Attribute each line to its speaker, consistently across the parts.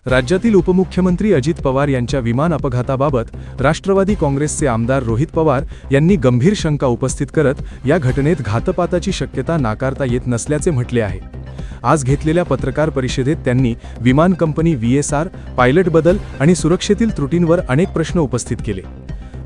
Speaker 1: राज्यातील उपमुख्यमंत्री अजित पवार यांच्या विमान अपघाताबाबत राष्ट्रवादी काँग्रेसचे आमदार रोहित पवार यांनी गंभीर शंका उपस्थित करत या घटनेत घातपाताची शक्यता नाकारता येत नसल्याचे म्हटले आहे। आज घेतलेल्या पत्रकार परिषदेत त्यांनी विमान कंपनी VSR, पायलट बदल आणि सुरक्षेतील त्रुटींवर अनेक प्रश्न उपस्थित केले।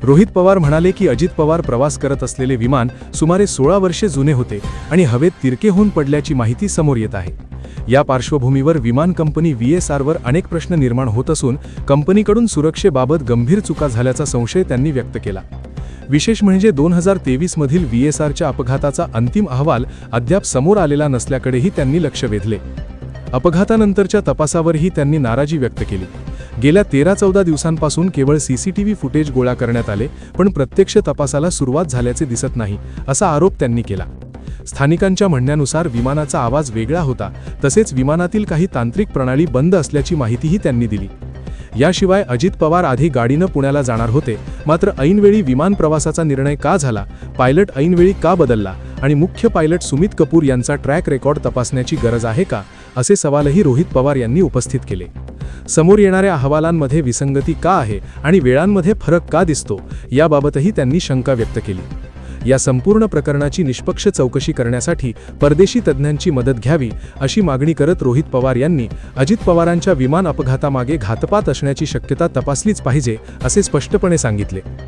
Speaker 1: रोहित पवार म्हणाले की अजित पवार प्रवास करत असलेले विमान सुमारे 16 वर्षे जुने होते आणि हवेत तिरके होऊन पडल्याची माहिती समोर येत आहे। या पार्श्वभूमीवर विमान कंपनी VSR वर अनेक प्रश्न निर्माण होत असून कंपनीकडून सुरक्षेबाबत गंभीर चुका झाल्याचा संशय त्यांनी व्यक्त केला। विशेष म्हणजे 2023 मधील VSRच्या अपघाताचा अंतिम अहवाल अद्याप समोर आलेला नसल्याकडेही त्यांनी लक्ष वेधले। अपघातानंतरच्या तपासावरही त्यांनी नाराजी व्यक्त केली। गेल्या 13-14 दिवसांपासून केवळ CCTV फुटेज गोळा करण्यात आले, पण प्रत्यक्ष तपासाला सुरुवात झाल्याचे दिसत नाही, असा आरोप त्यांनी केला। स्थानिकांच्या म्हणण्यानुसार विमानाचा आवाज वेगळा होता, तसेच विमानातील काही तांत्रिक प्रणाली बंद असल्याची माहितीही त्यांनी दिली। याशिवाय अजित पवार आधी गाडीनं पुण्याला जाणार होते, मात्र ऐनवेळी विमान प्रवासाचा निर्णय का झाला, पायलट ऐनवेळी का बदलला आणि मुख्य पायलट सुमित कपूर यांचा ट्रॅक रेकॉर्ड तपासण्याची गरज आहे का, असे सवालही रोहित पवार यांनी उपस्थित केले। समोर येणाऱ्या अहवालांमध्ये विसंगती का आहे आणि वेळांमध्ये फरक का दिसतो, याबाबतही त्यांनी शंका व्यक्त केली। या संपूर्ण प्रकरणाची निष्पक्ष चौकशी करण्यासाठी परदेशी तज्ज्ञांची मदत घ्यावी, अशी मागणी करत रोहित पवार यांनी अजित पवारांच्या विमान अपघातामागे घातपात असण्याची शक्यता तपासलीच पाहिजे, असे स्पष्टपणे सांगितले।